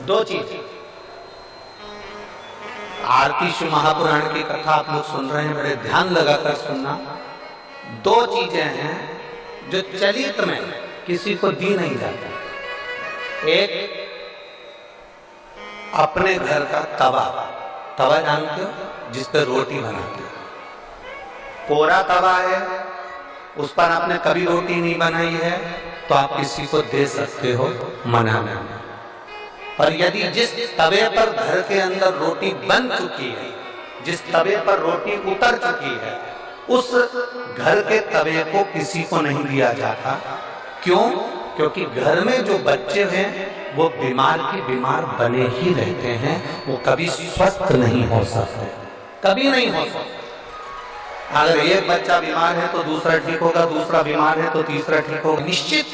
दो चीज। आरती शिव महापुराण की कथा आप लोग सुन रहे हैं, बड़े ध्यान लगाकर सुनना। दो चीजें हैं जो चलित में किसी को दी नहीं जाती। एक अपने घर का तवा, तवा जानते हो, जिस पर रोटी बनाते हो। कोरा तवा है, उस पर आपने कभी रोटी नहीं बनाई है तो आप किसी को दे सकते हो, मना नहीं। और यदि जिस तवे पर घर के अंदर रोटी बन चुकी है, जिस तवे पर रोटी उतर चुकी है, उस घर के तवे को किसी को नहीं दिया जाता। क्यों? क्योंकि घर में जो बच्चे हैं वो बीमार की बीमार बने ही रहते हैं, वो कभी स्वस्थ नहीं हो सकते, कभी नहीं हो सकते। अगर एक बच्चा बीमार है तो दूसरा ठीक होगा, दूसरा बीमार है तो तीसरा ठीक होगा, निश्चित।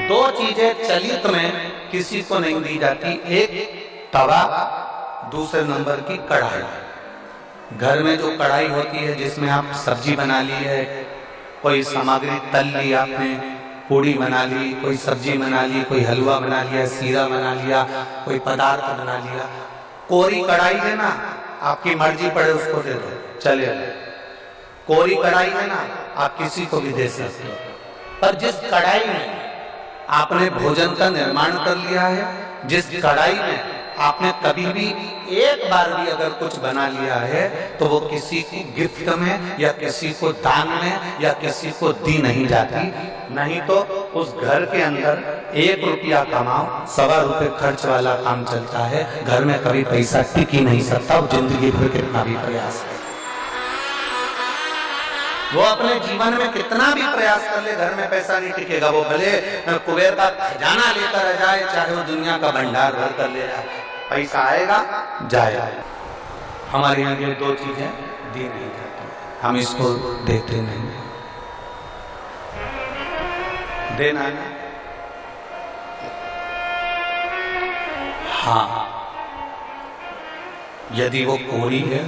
दो चीजें चलित में किसी को नहीं दी जाती, एक तवा, दूसरे नंबर की कढ़ाई। घर में जो कढ़ाई होती है जिसमें आप सब्जी बना ली है, कोई सामग्री तल ली आपने, पूड़ी बना ली, कोई सब्जी बना ली, कोई हलवा बना लिया, सीरा बना लिया, कोई पदार्थ बना लिया। कोरी कढ़ाई है ना, आपकी मर्जी पड़े उसको दे दो, चले। कोरी कढ़ाई है ना, आप किसी को भी दे सकते हो। पर जिस कढ़ाई में आपने भोजन का निर्माण कर लिया है, जिस कढ़ाई में आपने कभी भी एक बार भी अगर कुछ बना लिया है, तो वो किसी को गिफ्ट में या किसी को दान में या किसी को दी नहीं जाती। नहीं तो उस घर के अंदर 1 रुपया कमाओ, 1.25 रुपये खर्च वाला काम चलता है। घर में कभी पैसा टिक ही नहीं सकता, जिंदगी भर कितना भी प्रयास है, वो अपने जीवन में कितना भी प्रयास कर ले, घर में पैसा नहीं टिकेगा। वो भले कुबेर का खजाना लेकर आ जाए, चाहे वो दुनिया का भंडार भर कर ले जाए, पैसा आएगा जाएगा। हमारे यहाँ ये दो चीजें दी नहीं जाती, हम इसको देते नहीं। देना है, हाँ, यदि वो कोरी है,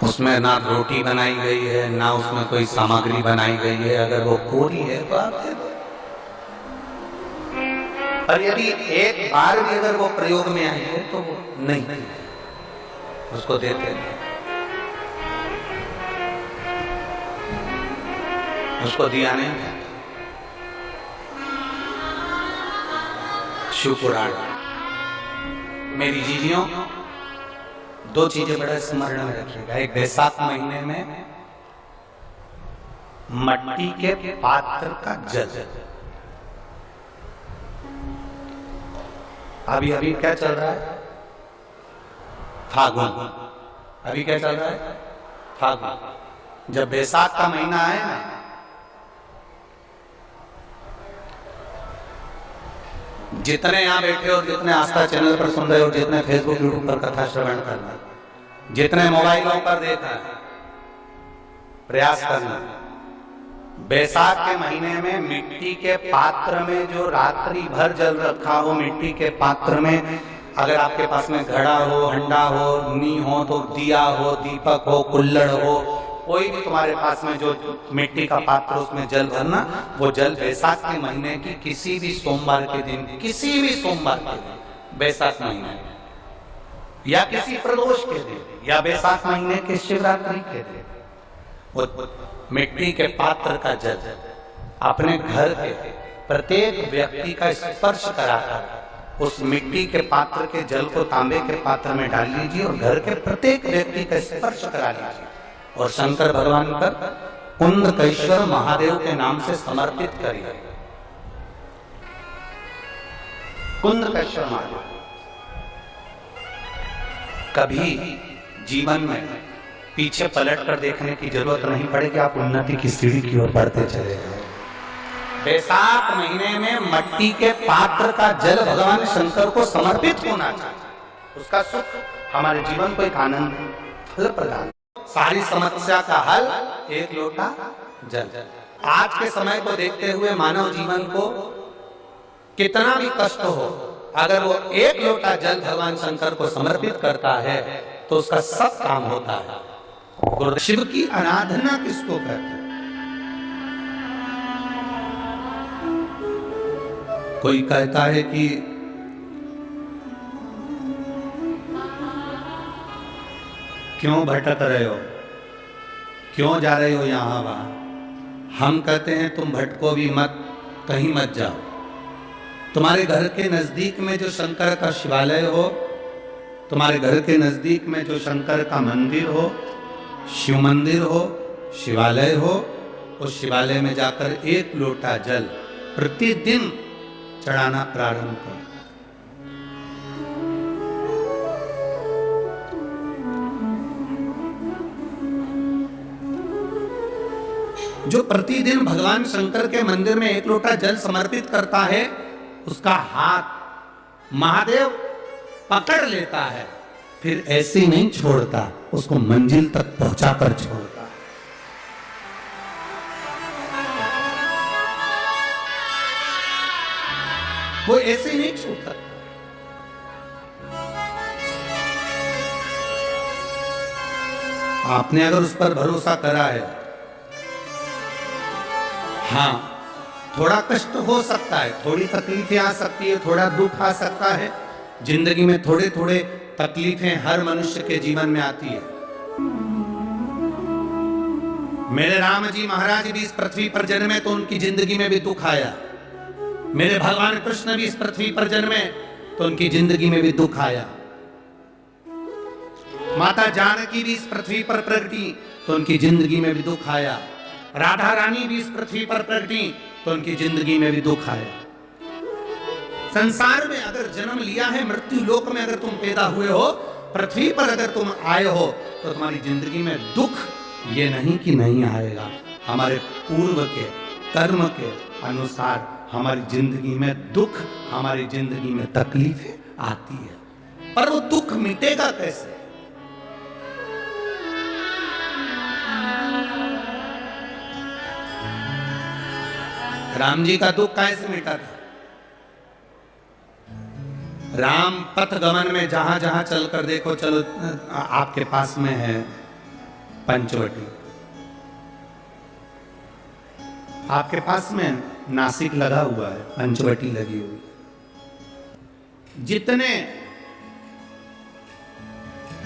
उसमें ना रोटी बनाई गई है, ना उसमें कोई सामग्री बनाई गई है, अगर वो कोरी है तो आप दे दो। और यदि एक बार भी अगर वो प्रयोग में आई है तो वो नहीं, उसको देते नहीं, उसको दिया नहीं। शिव पुराण। मेरी जीजियों, दो चीजें बड़ा स्मरण में रखिएगा। एक, बैसाख महीने में मट्टी के पात्र का जल। अभी अभी क्या चल रहा है? फागुन। अभी क्या चल रहा है? फागुन। जब बैसाख का महीना आए ना, जितने यहां बैठे और जितने आस्था चैनल पर सुन रहे और जितने फेसबुक यूट्यूब पर कथा श्रवण करना, जितने मोबाइलों पर देखना, प्रयास करना, बैसाख के महीने में मिट्टी के पात्र में जो रात्रि भर जल रखा हो, मिट्टी के पात्र में, अगर आपके पास में घड़ा हो, हंडा हो, नी हो, तो दिया हो, दीपक हो, कुल्हड़ हो, कोई भी तुम्हारे पास में जो मिट्टी का पात्र, उसमें जल भरना। वो जल बैसाख के महीने की किसी भी सोमवार के दिन, किसी भी सोमवार के दिन, बैसाख महीने या किसी प्रदोष के दिन, या बैसाख महीने के शिवरात्रि के दिन, वो मिट्टी के पात्र का जल अपने घर के प्रत्येक व्यक्ति का स्पर्श कराकर उस मिट्टी के पात्र के जल को तांबे के पात्र में डाल लीजिए और घर के प्रत्येक व्यक्ति का स्पर्श करा लीजिए और शंकर भगवान पर कुंदकेश्वर महादेव के नाम से समर्पित करिए। कुंदकेश्वर महादेव। कभी जीवन में पीछे पलट कर देखने की जरूरत नहीं पड़ेगी, आप उन्नति की सीढ़ी की ओर बढ़ते चले जाएंगे। बैसाख महीने में मट्टी के पात्र का जल भगवान शंकर को समर्पित होना चाहिए। उसका सुख हमारे जीवन को एक आनंद फल प्रदान। सारी समस्या का हल एक लोटा जल। आज के समय को देखते हुए मानव जीवन को कितना भी कष्ट हो, अगर वो एक लोटा जल भगवान शंकर को समर्पित करता है तो उसका सब काम होता है। गुरुदेव शिव की आराधना किसको कहते हैं? कोई कहता है कि क्यों भटक रहे हो, क्यों जा रहे हो यहाँ वहाँ। हम कहते हैं तुम भटको भी मत, कहीं मत जाओ। तुम्हारे घर के नजदीक में जो शंकर का शिवालय हो, तुम्हारे घर के नजदीक में जो शंकर का मंदिर हो, शिव मंदिर हो, शिवालय हो, उस शिवालय में जाकर एक लोटा जल प्रतिदिन चढ़ाना प्रारंभ करो। जो प्रतिदिन भगवान शंकर के मंदिर में एक लोटा जल समर्पित करता है, उसका हाथ महादेव पकड़ लेता है, फिर ऐसे ही नहीं छोड़ता, उसको मंजिल तक पहुंचाकर छोड़ता है। वो ऐसे ही नहीं छूटता। आपने अगर उस पर भरोसा करा है, हाँ थोड़ा कष्ट हो सकता है, थोड़ी तकलीफें आ सकती है, थोड़ा दुख आ सकता है, जिंदगी में थोड़े थोड़े तकलीफें हर मनुष्य के जीवन में आती है। मेरे राम जी महाराज भी इस पृथ्वी पर जन्मे तो उनकी जिंदगी में भी दुख आया। मेरे भगवान कृष्ण भी इस पृथ्वी पर जन्मे तो उनकी जिंदगी में भी दुख आया। माता जानकी भी इस पृथ्वी पर प्रगटी तो उनकी जिंदगी में भी दुख आया। राधा रानी भी इस पृथ्वी पर प्रगटी तो उनकी जिंदगी में भी दुख आया। संसार में अगर जन्म लिया है, मृत्यु लोक में अगर तुम पैदा हुए हो, पृथ्वी पर अगर तुम आए हो, तो तुम्हारी जिंदगी में दुख ये नहीं कि नहीं आएगा। हमारे पूर्व के कर्म के अनुसार हमारी जिंदगी में दुख, हमारी जिंदगी में तकलीफें आती है, पर वो दुख मिटेगा कैसे? राम जी का दुख कैसे मिटा था? राम पथ गमन में जहां जहां चलकर देखो, चलो आपके पास में है पंचवटी, आपके पास में नासिक लगा हुआ है, पंचवटी लगी हुई। जितने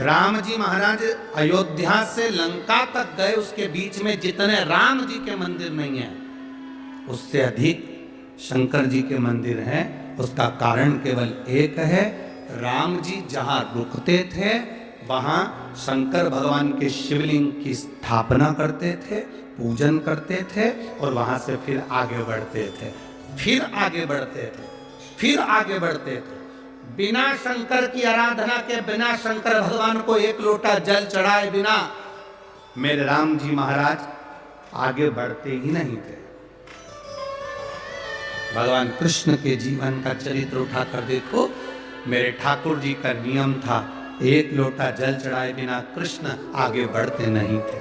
राम जी महाराज अयोध्या से लंका तक गए, उसके बीच में जितने राम जी के मंदिर नहीं है, उससे अधिक शंकर जी के मंदिर हैं। उसका कारण केवल एक है, राम जी जहां रुकते थे वहां शंकर भगवान के शिवलिंग की स्थापना करते थे, पूजन करते थे, और वहां से फिर आगे बढ़ते थे, फिर आगे बढ़ते थे, फिर आगे बढ़ते थे। बिना शंकर की आराधना के, बिना शंकर भगवान को एक लोटा जल चढ़ाए बिना मेरे राम जी महाराज आगे बढ़ते ही नहीं थे। भगवान कृष्ण के जीवन का चरित्र उठाकर देखो, मेरे ठाकुर जी का नियम था, एक लोटा जल चढ़ाए बिना कृष्ण आगे बढ़ते नहीं थे।